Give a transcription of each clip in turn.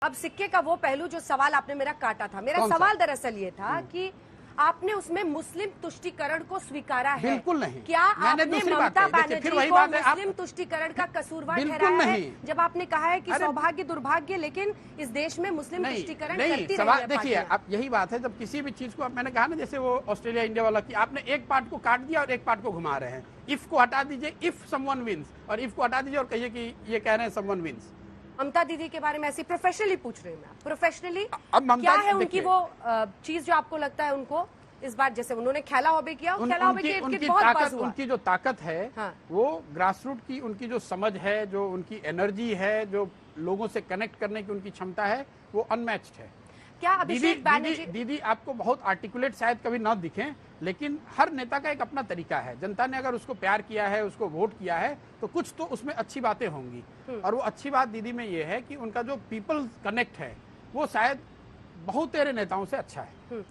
अब सिक्के का वो पहलू जो सवाल आपने मेरा काटा था, मेरा सवाल दरअसल ये था कि आपने उसमें मुस्लिम तुष्टीकरण को स्वीकारा है? बिल्कुल नहीं। क्या आपने ममता बनर्जी को मुस्लिम तुष्टीकरण का कसूरवार ठहराया है? जब आपने कहा है कि सौभाग्य दुर्भाग्य, लेकिन इस देश में मुस्लिम तुष्टीकरण करती रही है। देखिए, अब यही बात है, जब किसी भी चीज को, मैंने कहा ना, जैसे वो ऑस्ट्रेलिया इंडिया वाला कि आपने एक पार्ट को काट दिया और एक पार्ट को घुमा रहे हैं। इफ को हटा दीजिए, इफ समवन विंस, और इफ को हटा दीजिए और कहिए कि ये कह रहे हैं समवन विंस। ममता दीदी के बारे में ऐसी प्रोफेशनली पूछ रही हूँ मैं, प्रोफेशनली क्या है उनकी वो चीज जो आपको लगता है उनको इस बार, जैसे उन्होंने खेला हॉबी किया, खेला हॉबी के उनकी जो ताकत है, हाँ। वो ग्रासरूट की उनकी जो समझ है, जो उनकी एनर्जी है, जो लोगों से कनेक्ट करने की उनकी क्षमता है, वो अनमैच्ड है। क्या अभिषेक बैनर्जी दीदी आपको बहुत आर्टिकुलेट शायद कभी न दिखें, लेकिन हर नेता का एक अपना तरीका है। जनता ने अगर उसको प्यार किया है, उसको वोट किया है, तो कुछ तो उसमें अच्छी बातें होंगी। और वो अच्छी बात दीदी में ये है कि उनका जो पीपल कनेक्ट है वो शायद बहुत तेरे नेताओं से अच्छा है।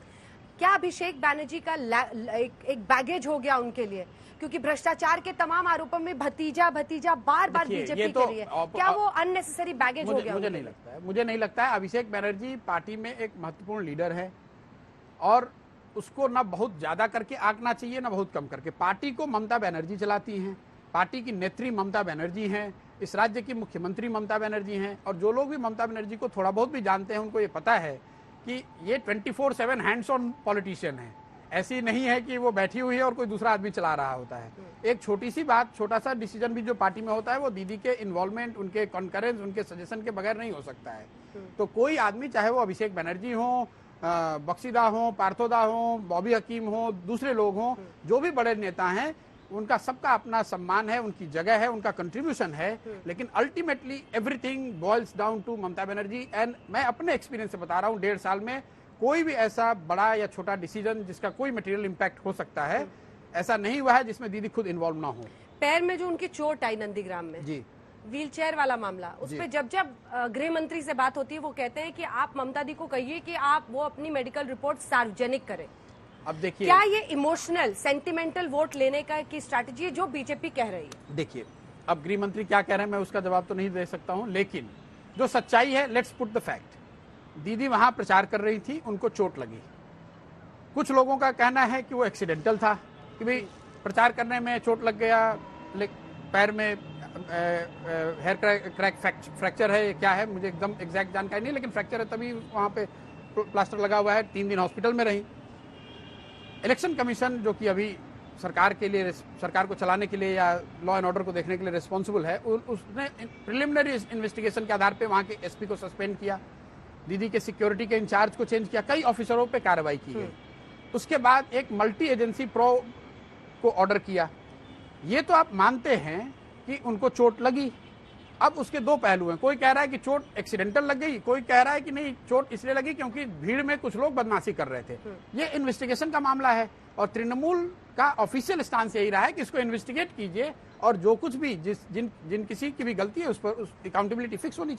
क्या अभिषेक बैनर्जी का एक बैगेज हो गया उनके लिए, क्योंकि भ्रष्टाचार के तमाम आरोपों में भतीजा बार बार बीजेपी के लिए, क्या वो अननेसेसरी बैगेज हो गया? मुझे नहीं लगता है। अभिषेक बैनर्जी पार्टी में एक महत्वपूर्ण लीडर है और उसको ना बहुत ज्यादा करके आंकना चाहिए, ना बहुत कम करके। पार्टी को ममता बनर्जी चलाती हैं, पार्टी की नेत्री ममता बनर्जी हैं, इस राज्य की मुख्यमंत्री ममता बनर्जी हैं, और जो लोग भी ममता बनर्जी को थोड़ा बहुत भी जानते हैं उनको ये पता है कि ये 24/7 हैंड्स ऑन पॉलिटिशियन है। ऐसी नहीं है कि वो बैठी हुई है और कोई दूसरा आदमी चला रहा होता है। एक छोटी सी बात, छोटा सा डिसीजन भी जो पार्टी में होता है, वो दीदी के इन्वॉल्वमेंट, उनके कॉन्करेंस, उनके सजेशन के बगैर नहीं हो सकता है। तो कोई आदमी, चाहे वो अभिषेक बनर्जी हो, बख्शीदा हो, पार्थोदा हो, बॉबी हकीम हो, दूसरे लोग हों, जो भी बड़े नेता हैं, उनका सबका अपना सम्मान है, उनकी जगह है, उनका कंट्रीब्यूशन है, लेकिन ultimately everything boils down to Mamata Banerjee. And मैं अपने एक्सपीरियंस से बता रहा हूँ, 1.5 साल में कोई भी ऐसा बड़ा या छोटा डिसीजन जिसका कोई मटेरियल इम्पैक्ट हो सकता है, ऐसा नहीं हुआ है जिसमें दीदी खुद इन्वॉल्व ना हो। पैर में जो उनकी चोट आई नंदीग्राम में, जी, व्हीलचेयर वाला मामला, उस पर जब गृह मंत्री से बात होती है, वो कहते हैं कि आप ममता दी को कहिए कि आप वो अपनी मेडिकल रिपोर्ट सार्वजनिक करें। अब देखिए, क्या ये इमोशनल सेंटिमेंटल वोट लेने का की स्ट्रैटेजी है जो बीजेपी कह रही है? देखिए, अब गृह मंत्री क्या कह रहे हैं मैं उसका जवाब तो नहीं दे सकता हूं, लेकिन जो सच्चाई है, लेट्स पुट द फैक्ट। दीदी वहां प्रचार कर रही थी, उनको चोट लगी। कुछ लोगों का कहना है कि वो एक्सीडेंटल था, कि भाई प्रचार करने में चोट लग गया, पैर में हेयर क्रैक फ्रैक्चर है, क्या है मुझे एकदम एग्जैक्ट जानकारी नहीं, लेकिन फ्रैक्चर है, तभी वहां पे प्लास्टर लगा हुआ है। 3 दिन हॉस्पिटल में रही। इलेक्शन कमीशन, जो कि अभी सरकार के लिए, सरकार को चलाने के लिए या लॉ एंड ऑर्डर को देखने के लिए रिस्पॉन्सिबल है, उसने प्रिलिमिनरी इन्वेस्टिगेशन के आधार पे वहां के एसपी को सस्पेंड किया, दीदी के सिक्योरिटी के इंचार्ज को चेंज किया, कई ऑफिसरों पे कार्रवाई की गई। उसके बाद एक मल्टी एजेंसी प्रो को ऑर्डर किया। ये तो आप मानते हैं कि उनको चोट लगी। अब उसके 2 पहलू हैं। कोई कह रहा है कि चोट एक्सीडेंटल लग गई, कोई कह रहा है कि नहीं, चोट इसलिए लगी क्योंकि भीड़ में कुछ लोग बदमाशी कर रहे थे। ये इन्वेस्टिगेशन का मामला है और तृणमूल का ऑफिशियल स्टांस यही रहा है कि इसको इन्वेस्टिगेट कीजिए और जो कुछ भी जिन किसी की भी गलती है उस पर अकाउंटेबिलिटी फिक्स होनी चाहिए।